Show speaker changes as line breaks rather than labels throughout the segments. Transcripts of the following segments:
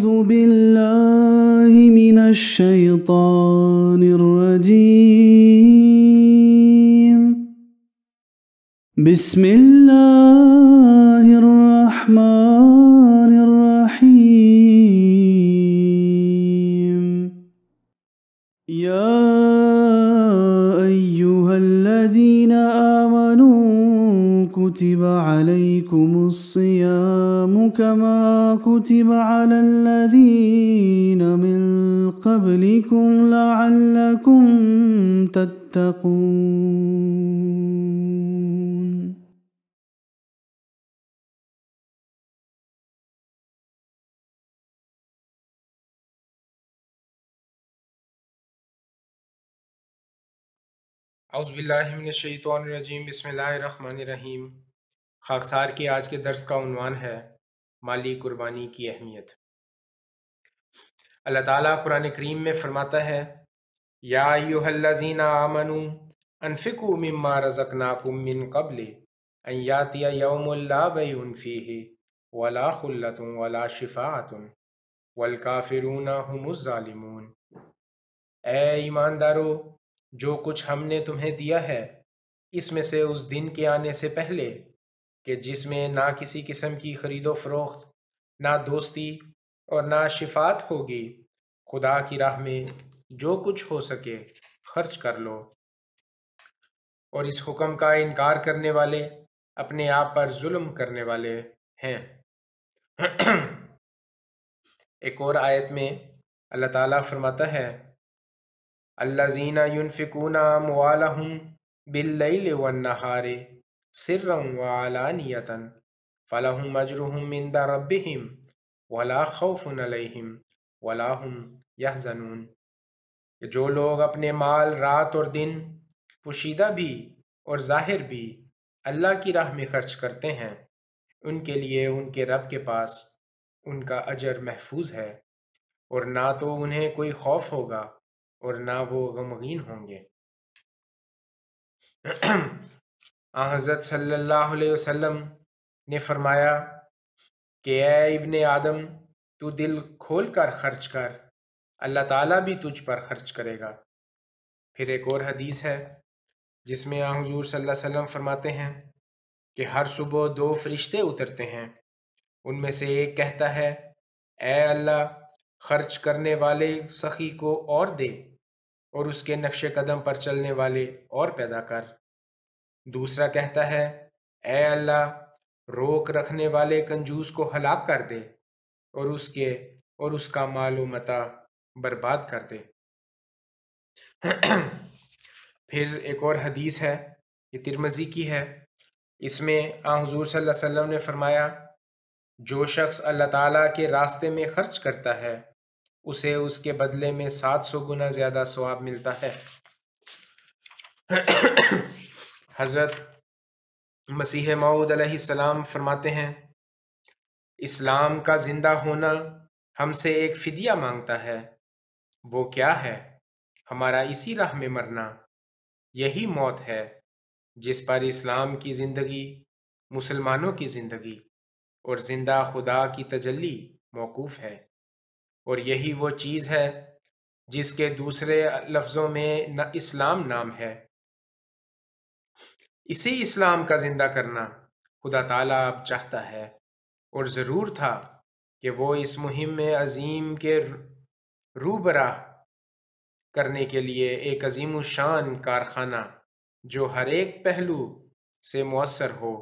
أعوذ بالله من الشيطان الرجيم. بسم الله الرحمن الرحيم. يا أيها الذين آمنوا كتب عليكم الصيام كما كتب على الذين من قبلكم لعلكم تتقون.
اعوذ باللہ من الشیطان الرجیم بسم اللہ الرحمن الرحیم۔ خاکسار کے آج کے درس کا عنوان ہے مالی قربانی کی اہمیت۔ اللہ تعالیٰ قرآن کریم میں فرماتا ہے یا ایھا الذین آمنوا انفقوا مما رزقناکم من قبل ان یاتی یوم لا بیع فیہ ولا خلۃ ولا شفاعۃ والکافرون هم الظالمون۔ اے ایماندارو، جو کچھ ہم نے تمہیں دیا ہے اس میں سے اس دن کے آنے سے پہلے کہ جس میں نہ کسی قسم کی خرید و فروخت، نہ دوستی اور نہ شفاعت ہوگی، خدا کی راہ میں جو کچھ ہو سکے خرچ کر لو، اور اس حکم کا انکار کرنے والے اپنے آپ پر ظلم کرنے والے ہیں۔ ایک اور آیت میں اللہ تعالیٰ فرماتا ہے الذین ينفقون اموالهم باللیل والنہار سرا وعلانیۃ فلہم اجرهم عند ربهم ولا خوف علیہم ولا هم یحزنون۔ کہ جو لوگ اپنے مال رات اور دن، پوشیدہ بھی اور ظاہر بھی، اللہ کی راہ میں خرچ کرتے ہیں، ان کے لیے ان کے رب کے پاس ان کا اجر محفوظ ہے، اور نہ تو انہیں کوئی خوف ہوگا اور نہ وہ غمگین ہوں گے۔ حضرت صلی اللہ علیہ وسلم نے فرمایا کہ اے ابن آدم، تو دل کھول کر خرچ کر، اللہ تعالیٰ بھی تجھ پر خرچ کرے گا۔ پھر ایک اور حدیث ہے جس میں حضور صلی اللہ علیہ وسلم فرماتے ہیں کہ ہر صبح 2 فرشتے اترتے ہیں، ان میں سے ایک کہتا ہے اے اللہ، خرچ کرنے والے سخی کو اور دے، اور اس کے نقش قدم پر چلنے والے اور پیدا کر۔ دوسرا کہتا ہے اے اللہ، روک رکھنے والے کنجوس کو ہلاک کر دے، اور اس کا مال و متاع برباد کر دے۔ پھر ایک اور حدیث ہے، یہ ترمذی کی ہے، اس میں حضور صلی اللہ علیہ وسلم نے فرمایا جو شخص اللہ تعالیٰ کے راستے میں خرچ کرتا ہے اسے اس کے بدلے میں 700 گنا زیادہ ثواب ملتا ہے۔ حضرت مسیح موعود علیہ السلام فرماتے ہیں اسلام کا زندہ ہونا ہم سے ایک فدیہ مانگتا ہے، وہ کیا ہے؟ ہمارا اسی راہ میں مرنا، یہی موت ہے جس پر اسلام کی زندگی، مسلمانوں کی زندگی اور زندہ خدا کی تجلی موقوف ہے، اور یہی وہ چیز ہے جس کے دوسرے لفظوں میں اسلام نام ہے۔ اسی اسلام کا زندہ کرنا خدا تعالیٰ اب چاہتا ہے، اور ضرور تھا کہ وہ اس مہم میں عظیم کے روبراہ کرنے کے لیے ایک عظیم الشان کارخانہ جو ہر ایک پہلو سے مؤثر ہو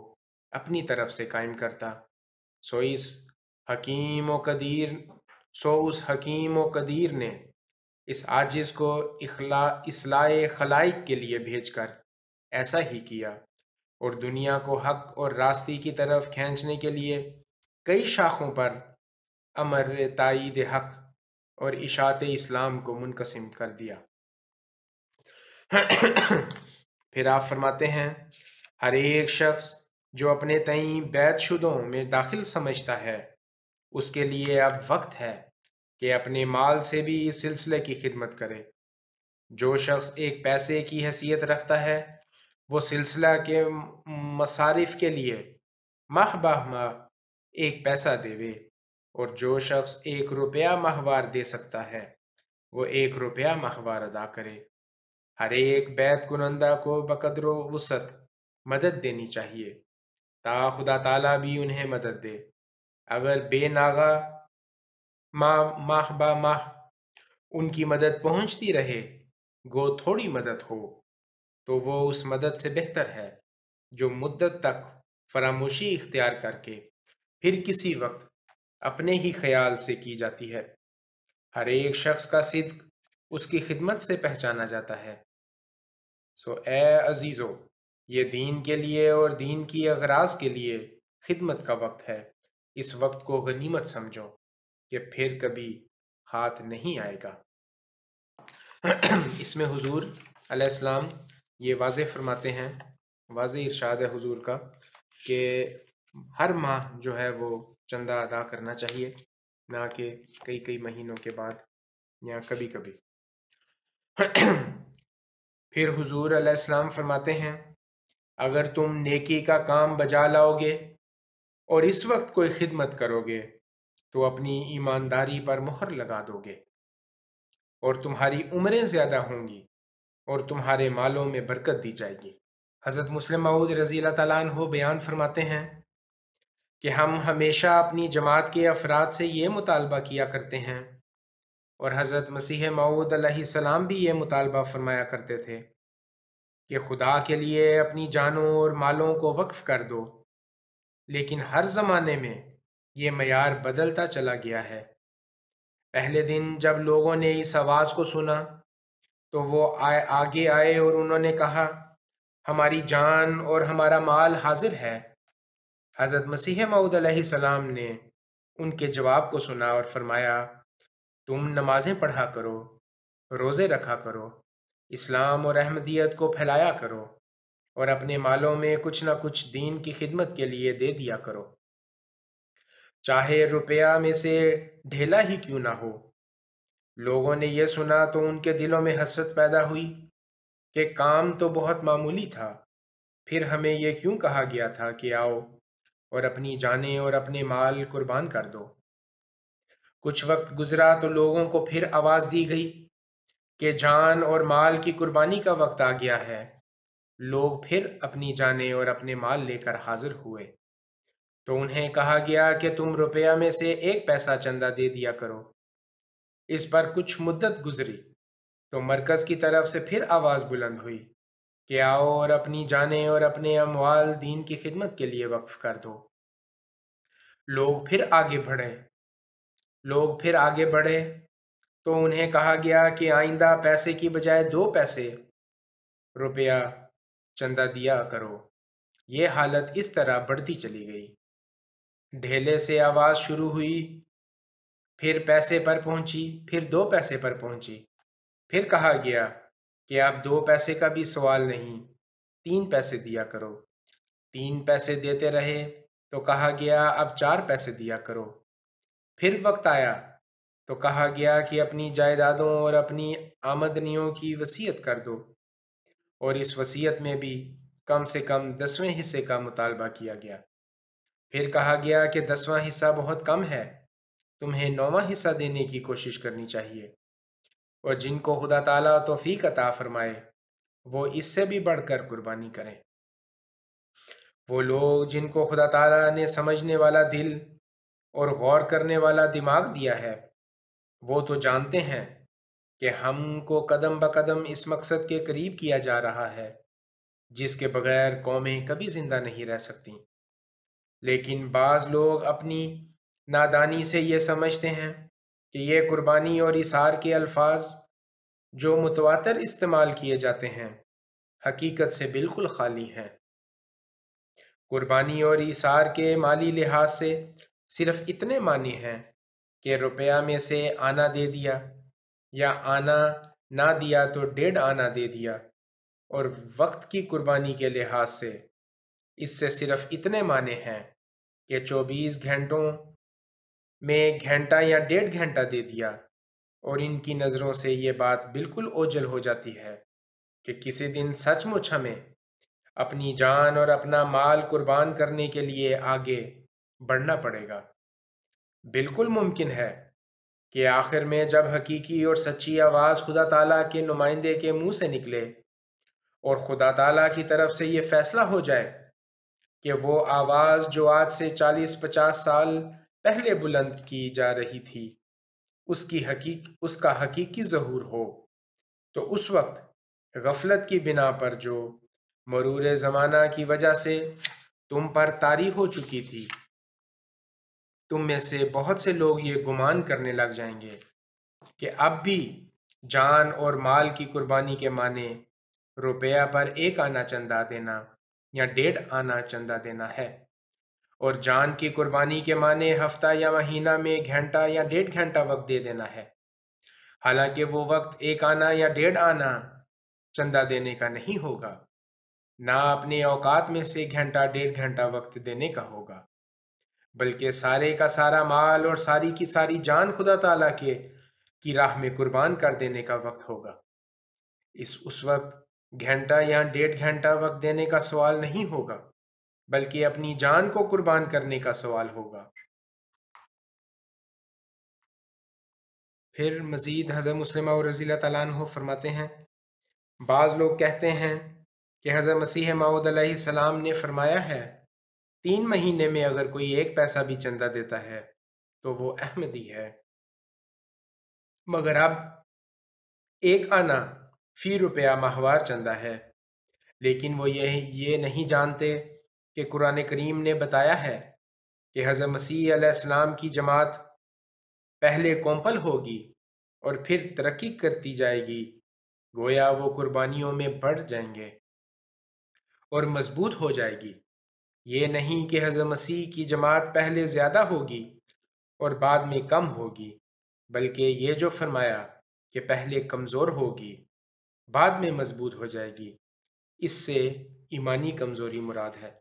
اپنی طرف سے قائم کرتا۔ سو اس حکیم و قدیر نے اس عاجز کو اصلاح خلائق کے لیے بھیج کر ایسا ہی کیا، اور دنیا کو حق اور راستی کی طرف کھینچنے کے لیے کئی شاخوں پر امر تائید حق اور اشاعت اسلام کو منقسم کر دیا۔ پھر آپ فرماتے ہیں ہر ایک شخص جو اپنے تئیں بیعت شدوں میں داخل سمجھتا ہے اس کے لیے اب وقت ہے کہ اپنے مال سے بھی اس سلسلے کی خدمت کرے۔ جو شخص ایک پیسے کی حیثیت رکھتا ہے وہ سلسلہ کے مصارف کے لیے ماہ بہ ماہ 1 پیسہ دے، اور جو شخص 1 روپیہ ماہوار دے سکتا ہے وہ 1 روپیہ ماہوار ادا کرے۔ ہر ایک بیعت کنندہ کو بقدر و وسعت مدد دینی چاہیے تا خدا تعالیٰ بھی انہیں مدد دے۔ اگر بے ناغہ ماہ با ماہ ان کی مدد پہنچتی رہے گو تھوڑی مدد ہو تو وہ اس مدد سے بہتر ہے جو مدت تک فراموشی اختیار کر کے پھر کسی وقت اپنے ہی خیال سے کی جاتی ہے۔ ہر ایک شخص کا صدق اس کی خدمت سے پہچانا جاتا ہے۔ اے عزیزو، یہ دین کے لیے اور دین کی اغراض کے لیے خدمت کا وقت ہے۔ اس وقت کو غنیمت سمجھو کہ پھر کبھی ہاتھ نہیں آئے گا۔ اس میں حضور علیہ السلام یہ واضح فرماتے ہیں، واضح ارشاد ہے حضور کا کہ ہر ماہ جو ہے وہ چندہ ادا کرنا چاہیے، نہ کہ کئی مہینوں کے بعد یا کبھی کبھی۔ پھر حضور علیہ السلام فرماتے ہیں اگر تم نیکی کا کام بجا لاؤ گے اور اس وقت کوئی خدمت کرو گے تو اپنی ایمانداری پر مہر لگا دو گے اور تمہاری عمریں زیادہ ہوں گی اور تمہارے مالوں میں برکت دی جائے گی۔ حضرت مسلم موعود رضی اللہ تعالیٰ عنہ بیان فرماتے ہیں کہ ہم ہمیشہ اپنی جماعت کے افراد سے یہ مطالبہ کیا کرتے ہیں، اور حضرت مسیح موعود علیہ السلام بھی یہ مطالبہ فرمایا کرتے تھے کہ خدا کے لیے اپنی جانوں اور مالوں کو وقف کر دو، لیکن ہر زمانے میں یہ معیار بدلتا چلا گیا ہے۔ پہلے دن جب لوگوں نے اس آواز کو سنا تو وہ آگے آئے اور انہوں نے کہا ہماری جان اور ہمارا مال حاضر ہے۔ حضرت مسیح موعود علیہ السلام نے ان کے جواب کو سنا اور فرمایا تم نمازیں پڑھا کرو، روزے رکھا کرو، اسلام اور احمدیت کو پھیلایا کرو اور اپنے مالوں میں کچھ نہ کچھ دین کی خدمت کے لیے دے دیا کرو، چاہے روپیہ میں سے ڈھیلا ہی کیوں نہ ہو۔ لوگوں نے یہ سنا تو ان کے دلوں میں حسرت پیدا ہوئی کہ کام تو بہت معمولی تھا، پھر ہمیں یہ کیوں کہا گیا تھا کہ آؤ اور اپنی جانیں اور اپنے مال قربان کر دو۔ کچھ وقت گزرا تو لوگوں کو پھر آواز دی گئی کہ جان اور مال کی قربانی کا وقت آ گیا ہے۔ لوگ پھر اپنی جانیں اور اپنے مال لے کر حاضر ہوئے تو انہیں کہا گیا کہ تم روپیہ میں سے 1 پیسہ چندہ دے دیا کرو۔ اس پر کچھ مدت گزری تو مرکز کی طرف سے پھر آواز بلند ہوئی کہ آؤ اور اپنی جانیں اور اپنے اموال دین کی خدمت کے لیے وقف کر دو۔ لوگ پھر آگے بڑھے تو انہیں کہا گیا کہ آئندہ پیسے کی بجائے 2 پیسے روپیہ چندہ دیا کرو۔ یہ حالت اس طرح بڑھتی چلی گئی۔ ڈھیلے سے آواز شروع ہوئی، پھر پیسے پر پہنچی، پھر 2 پیسے پر پہنچی، پھر کہا گیا کہ اب 2 پیسے کا بھی سوال نہیں، 3 پیسے دیا کرو۔ 3 پیسے دیتے رہے تو کہا گیا اب 4 پیسے دیا کرو۔ پھر وقت آیا تو کہا گیا کہ اپنی جائیدادوں اور اپنی آمدنیوں کی وصیت کر دو، اور اس وصیت میں بھی کم سے کم 10ویں حصے کا مطالبہ کیا گیا۔ پھر کہا گیا کہ 10واں حصہ بہت کم ہے، تمہیں 9واں حصہ دینے کی کوشش کرنی چاہیے، اور جن کو خدا تعالیٰ توفیق عطا فرمائے وہ اس سے بھی بڑھ کر قربانی کریں۔ وہ لوگ جن کو خدا تعالیٰ نے سمجھنے والا دل اور غور کرنے والا دماغ دیا ہے وہ تو جانتے ہیں کہ ہم کو قدم بقدم اس مقصد کے قریب کیا جا رہا ہے جس کے بغیر قومیں کبھی زندہ نہیں رہ سکتی، لیکن بعض لوگ اپنی نادانی سے یہ سمجھتے ہیں کہ یہ قربانی اور اثار کے الفاظ جو متواتر استعمال کیے جاتے ہیں حقیقت سے بالکل خالی ہیں۔ قربانی اور اثار کے مالی لحاظ سے صرف اتنے معنی ہیں کہ روپیہ میں سے آنا دے دیا یا آنا نہ دیا تو 1.5 آنا دے دیا، اور وقت کی قربانی کے لحاظ سے اس سے صرف اتنے معنی ہیں کہ 24 گھنٹوں میں گھنٹہ یا 1.5 گھنٹہ دے دیا، اور ان کی نظروں سے یہ بات بالکل اوجھل ہو جاتی ہے کہ کسی دن سچ مچ ہمیں اپنی جان اور اپنا مال قربان کرنے کے لیے آگے بڑھنا پڑے گا۔ بالکل ممکن ہے کہ آخر میں جب حقیقی اور سچی آواز خدا تعالیٰ کے نمائندے کے منہ سے نکلے اور خدا تعالیٰ کی طرف سے یہ فیصلہ ہو جائے کہ وہ آواز جو آج سے 40-50 سال پہلے بلند کی جا رہی تھی اس کا حقیقی ظہور ہو، تو اس وقت غفلت کی بنا پر جو مرور زمانہ کی وجہ سے تم پر طاری ہو چکی تھی، تم میں سے بہت سے لوگ یہ گمان کرنے لگ جائیں گے کہ اب بھی جان اور مال کی قربانی کے معنی روپیہ پر 1 آنا چندہ دینا یا 1.5 آنا چندہ دینا ہے، اور جان کی قربانی کے معنی ہفتہ یا مہینہ میں 1 گھنٹہ یا 1.5 گھنٹہ وقت دے دینا ہے، حالانکہ وہ وقت 1 آنا یا 1.5 آنا چندہ دینے کا نہیں ہوگا، نہ اپنے اوقات میں سے 1 گھنٹہ 1.5 گھنٹہ وقت دینے کا ہوگا، بلکہ سارے کا سارا مال اور ساری کی ساری جان خدا تعالیٰ کی راہ میں قربان کر دینے کا وقت ہوگا۔ اس وقت گھنٹہ یا 1.5 گھنٹہ وقت دینے کا سوال نہیں ہوگا، بلکہ اپنی جان کو قربان کرنے کا سوال ہوگا۔ پھر مزید حضرت مسلمہ رضی اللہ تعالیٰ عنہ فرماتے ہیں، بعض لوگ کہتے ہیں کہ حضرت مسیح موعود علیہ السلام نے فرمایا ہے 3 مہینے میں اگر کوئی 1 پیسہ بھی چندہ دیتا ہے تو وہ احمدی ہے، مگر اب 1 آنا فی روپیہ ماہوار چندہ ہے، لیکن وہ یہ نہیں جانتے کہ قرآن کریم نے بتایا ہے کہ حضرت مسیح علیہ السلام کی جماعت پہلے کومپل ہوگی اور پھر ترقی کرتی جائے گی، گویا وہ قربانیوں میں بڑھ جائیں گے اور مضبوط ہو جائے گی۔ یہ نہیں کہ حضرت مسیح کی جماعت پہلے زیادہ ہوگی اور بعد میں کم ہوگی، بلکہ یہ جو فرمایا کہ پہلے کمزور ہوگی بعد میں مضبوط ہو جائے گی، اس سے ایمانی کمزوری مراد ہے۔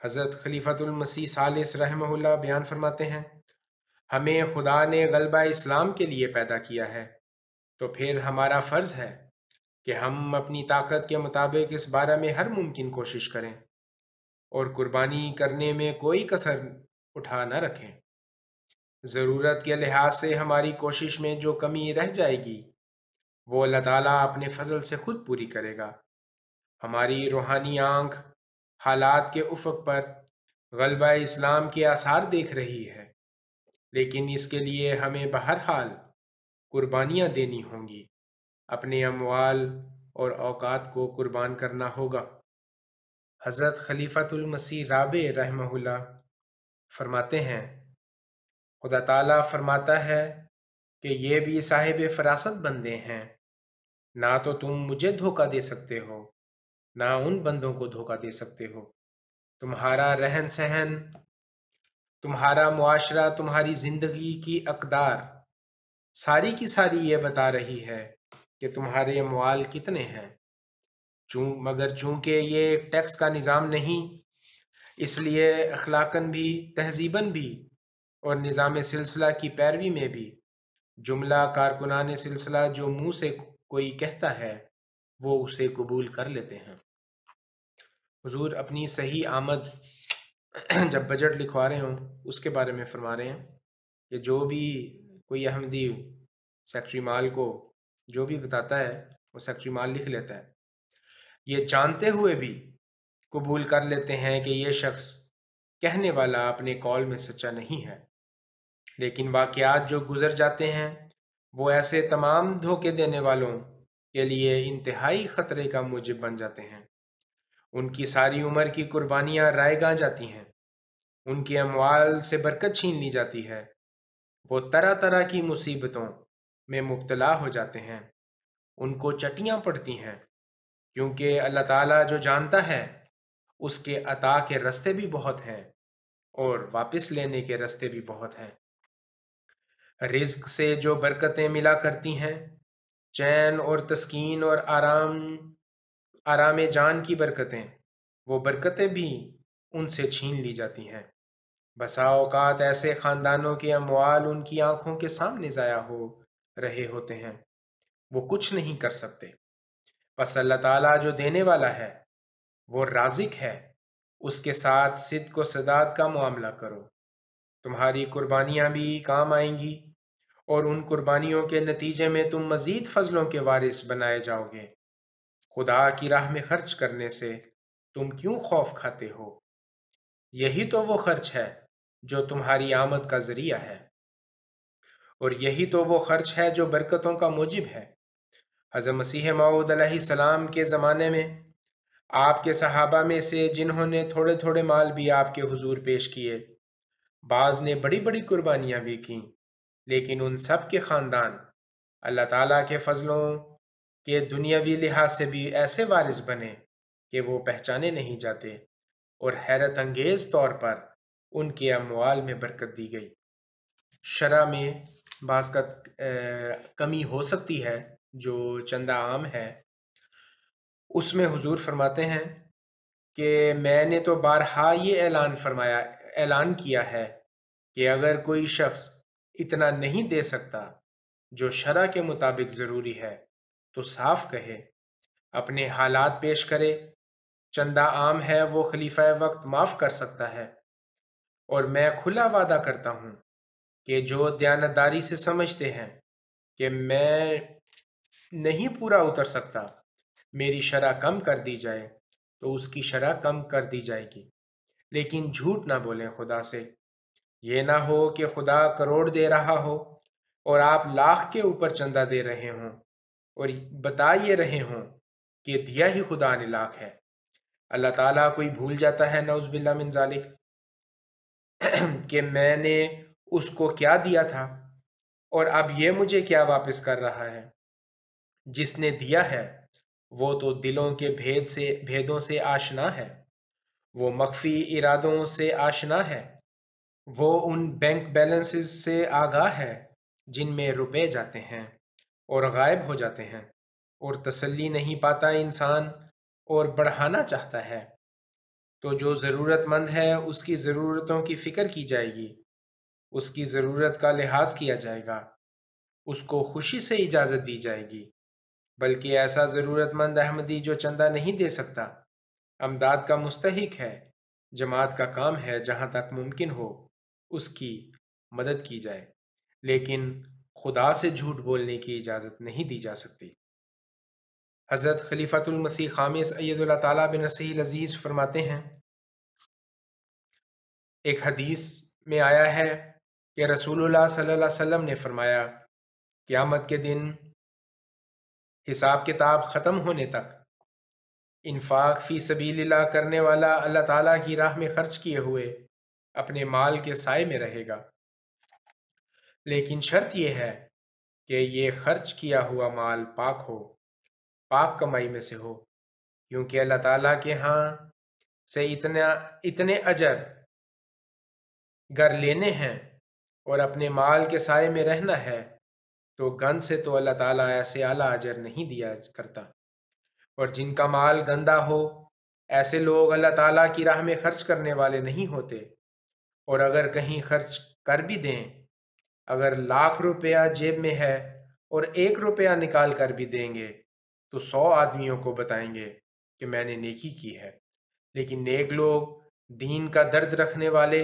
حضرت خلیفۃ المسیح ثالث رحمہ اللہ بیان فرماتے ہیں، ہمیں خدا نے غلبہ اسلام کے لیے پیدا کیا ہے، تو پھر ہمارا فرض ہے کہ ہم اپنی طاقت کے مطابق اس بارے میں ہر ممکن کوشش کریں اور قربانی کرنے میں کوئی کسر اٹھا نہ رکھیں۔ ضرورت کے لحاظ سے ہماری کوشش میں جو کمی رہ جائے گی وہ اللہ تعالیٰ اپنے فضل سے خود پوری کرے گا۔ ہماری روحانی آنکھ حالات کے افق پر غلبہ اسلام کے آثار دیکھ رہی ہے، لیکن اس کے لیے ہمیں بہرحال قربانیاں دینی ہوں گی، اپنے اموال اور اوقات کو قربان کرنا ہوگا۔ حضرت خلیفۃ المسیح رابع رحمہ اللہ فرماتے ہیں، خدا تعالیٰ فرماتا ہے کہ یہ بھی صاحب فراست بندے ہیں، نہ تو تم مجھے دھوکہ دے سکتے ہو نہ ان بندوں کو دھوکہ دے سکتے ہو۔ تمہارا رہن سہن، تمہارا معاشرہ، تمہاری زندگی کی اقدار ساری کی ساری یہ بتا رہی ہے کہ تمہارے اموال کتنے ہیں، مگر چونکہ یہ ایک ٹیکس کا نظام نہیں، اس لیے اخلاقاً بھی، تہذیباً بھی اور نظام سلسلہ کی پیروی میں بھی جملہ کارکنان سلسلہ جو منہ سے کوئی کہتا ہے وہ اسے قبول کر لیتے ہیں۔ حضور اپنی صحیح آمد جب بجٹ لکھوا رہے ہوں اس کے بارے میں فرما رہے ہیں کہ جو بھی کوئی احمدی سیکٹری مال کو جو بھی بتاتا ہے وہ سیکٹری مال لکھ لیتا ہے، یہ جانتے ہوئے بھی قبول کر لیتے ہیں کہ یہ شخص کہنے والا اپنے قول میں سچا نہیں ہے، لیکن واقعات جو گزر جاتے ہیں وہ ایسے تمام دھوکے دینے والوں کے لیے انتہائی خطرے کا موجب بن جاتے ہیں۔ ان کی ساری عمر کی قربانیاں رائے گاں جاتی ہیں، ان کے اموال سے برکت چھین لی جاتی ہے، وہ طرح طرح کی مصیبتوں میں مبتلا ہو جاتے ہیں، ان کو چٹیاں پڑتی ہیں، کیونکہ اللہ تعالیٰ جو جانتا ہے اس کے عطا کے رستے بھی بہت ہیں اور واپس لینے کے رستے بھی بہت ہیں۔ رزق سے جو برکتیں ملا کرتی ہیں، چین اور تسکین اور آرام جان کی برکتیں، وہ برکتیں بھی ان سے چھین لی جاتی ہیں۔ بسا اوقات ایسے خاندانوں کے اموال ان کی آنکھوں کے سامنے ضائع ہو رہے ہوتے ہیں، وہ کچھ نہیں کر سکتے۔ پس اللہ تعالیٰ جو دینے والا ہے وہ رازق ہے، اس کے ساتھ صدق و سداد کا معاملہ کرو۔ تمہاری قربانیاں بھی کام آئیں گی، اور ان قربانیوں کے نتیجے میں تم مزید فضلوں کے وارث بنائے جاؤ گے۔ خدا کی راہ میں خرچ کرنے سے تم کیوں خوف کھاتے ہو؟ یہی تو وہ خرچ ہے جو تمہاری آمد کا ذریعہ ہے، اور یہی تو وہ خرچ ہے جو برکتوں کا موجب ہے۔ حضرت مسیح موعود علیہ السلام کے زمانے میں آپ کے صحابہ میں سے جنہوں نے تھوڑے تھوڑے مال بھی آپ کے حضور پیش کیے، بعض نے بڑی بڑی قربانیاں بھی کیں، لیکن ان سب کے خاندان اللہ تعالیٰ کے فضلوں کے دنیاوی لحاظ سے بھی ایسے وارث بنے کہ وہ پہچانے نہیں جاتے، اور حیرت انگیز طور پر ان کے اموال میں برکت دی گئی۔ شرح میں بعض کا کمی ہو سکتی ہے جو چندہ عام ہے، اس میں حضور فرماتے ہیں کہ میں نے تو بارہا یہ اعلان کیا ہے کہ اگر کوئی شخص اتنا نہیں دے سکتا جو شرع کے مطابق ضروری ہے تو صاف کہے، اپنے حالات پیش کرے۔ چندہ عام ہے وہ خلیفہ وقت معاف کر سکتا ہے، اور میں کھلا وعدہ کرتا ہوں کہ جو دیانتداری سے سمجھتے ہیں کہ میں نہیں پورا اتر سکتا، میری شرح کم کر دی جائے تو اس کی شرح کم کر دی جائے گی، لیکن جھوٹ نہ بولیں خدا سے۔ یہ نہ ہو کہ خدا کروڑ دے رہا ہو اور آپ لاکھ کے اوپر چندہ دے رہے ہوں اور بتا یہ رہے ہوں کہ دیا ہی خدا نے لاکھ ہے۔ اللہ تعالیٰ کوئی بھول جاتا ہے نعوذ باللہ من ذالک کہ میں نے اس کو کیا دیا تھا اور اب یہ مجھے کیا واپس کر رہا ہے۔ جس نے دیا ہے وہ تو دلوں کے بھیدوں سے آشنا ہے، وہ مخفی ارادوں سے آشنا ہے، وہ ان بینک بیلنسز سے آگاہ ہے جن میں روپے جاتے ہیں اور غائب ہو جاتے ہیں، اور تسلی نہیں پاتا انسان اور بڑھانا چاہتا ہے۔ تو جو ضرورت مند ہے اس کی ضرورتوں کی فکر کی جائے گی، اس کی ضرورت کا لحاظ کیا جائے گا، اس کو خوشی سے اجازت دی جائے گی۔ بلکہ ایسا ضرورت مند احمدی جو چندہ نہیں دے سکتا، امداد کا مستحق ہے، جماعت کا کام ہے جہاں تک ممکن ہو اس کی مدد کی جائے، لیکن خدا سے جھوٹ بولنے کی اجازت نہیں دی جا سکتی۔ حضرت خلیفۃ المسیح خامس اید اللہ تعالیٰ بنصرہ العزیز فرماتے ہیں، ایک حدیث میں آیا ہے کہ رسول اللہ صلی اللہ علیہ وسلم نے فرمایا، قیامت کے دن حساب کتاب ختم ہونے تک انفاق فی سبیل اللہ کرنے والا اللہ تعالیٰ کی راہ میں خرچ کیے ہوئے اپنے مال کے سائے میں رہے گا، لیکن شرط یہ ہے کہ یہ خرچ کیا ہوا مال پاک ہو، پاک کمائی میں سے ہو، کیونکہ اللہ تعالیٰ کے ہاں سے اتنے اجر گر لینے ہیں اور اپنے مال کے سائے میں رہنا ہے، تو گند سے تو اللہ تعالیٰ ایسے اعلیٰ اجر نہیں دیا کرتا۔ اور جن کا مال گندا ہو، ایسے لوگ اللہ تعالیٰ کی راہ میں خرچ کرنے والے نہیں ہوتے، اور اگر کہیں خرچ کر بھی دیں، اگر 1,00,000 روپیہ جیب میں ہے اور 1 روپیہ نکال کر بھی دیں گے تو 100 آدمیوں کو بتائیں گے کہ میں نے نیکی کی ہے۔ لیکن نیک لوگ، دین کا درد رکھنے والے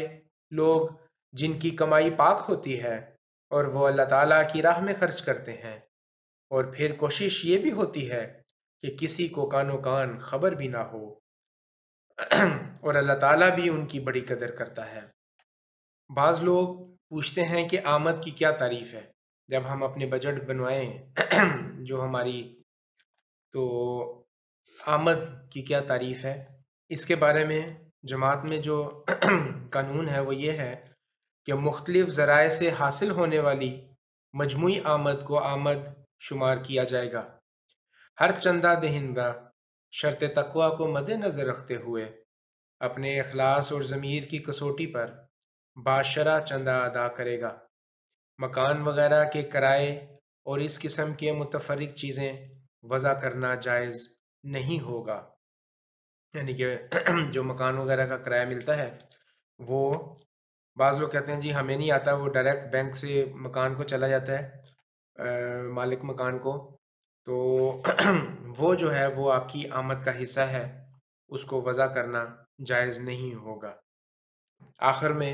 لوگ جن کی کمائی پاک ہوتی ہے اور وہ اللہ تعالیٰ کی راہ میں خرچ کرتے ہیں، اور پھر کوشش یہ بھی ہوتی ہے کہ کسی کو کانو کان خبر بھی نہ ہو، اور اللہ تعالیٰ بھی ان کی بڑی قدر کرتا ہے۔ بعض لوگ پوچھتے ہیں کہ آمد کی کیا تعریف ہے؟ جب ہم اپنے بجٹ بنوائیں جو ہماری، تو آمد کی کیا تعریف ہے؟ اس کے بارے میں جماعت میں جو قانون ہے وہ یہ ہے کہ مختلف ذرائع سے حاصل ہونے والی مجموعی آمد کو آمد شمار کیا جائے گا۔ ہر چندہ دہندہ شرط تقوی کو مد نظر رکھتے ہوئے اپنے اخلاص اور ضمیر کی کسوٹی پر باشرہ چندہ ادا کرے گا۔ مکان وغیرہ کے کرائے اور اس قسم کے متفرق چیزیں وضع کرنا جائز نہیں ہوگا، یعنی کہ جو مکان وغیرہ کا کرایہ ملتا ہے، وہ بعض لوگ کہتے ہیں جی ہمیں نہیں آتا، وہ ڈائریکٹ بینک سے مکان کو چلا جاتا ہے مالک مکان کو، تو وہ جو ہے وہ آپ کی آمد کا حصہ ہے، اس کو وضع کرنا جائز نہیں ہوگا۔ آخر میں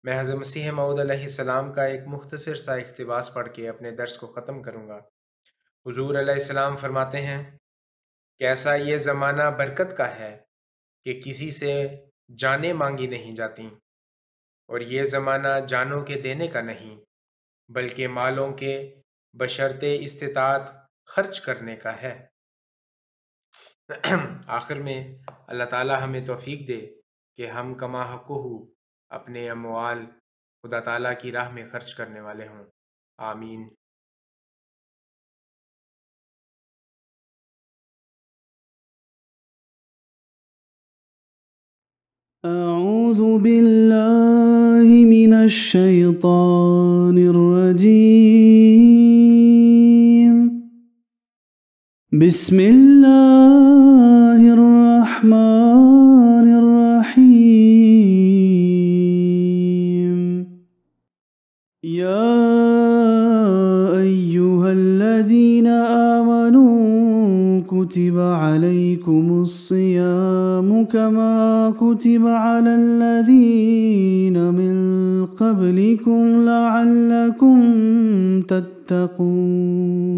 میں حضرت مسیح موعود علیہ السلام کا ایک مختصر سا اقتباس پڑھ کے اپنے درس کو ختم کروں گا۔ حضور علیہ السلام فرماتے ہیں، کیسا یہ زمانہ برکت کا ہے کہ کسی سے جانیں مانگی نہیں جاتی، اور یہ زمانہ جانوں کے دینے کا نہیں بلکہ مالوں کے بشرط استطاعت خرچ کرنے کا ہے۔ آخر میں اللہ تعالی ہمیں توفیق دے کہ ہم کما حقہ اپنے اموال خدا تعالیٰ کی راہ میں خرچ کرنے والے ہوں۔ آمین۔
أعوذ بالله من الشيطان الرجيم. بسم الله الرحمن الرحيم. يا أيها الذين آمنوا كتب عليكم الصيام كما كتب على الذين من قبلكم لعلكم تتقون.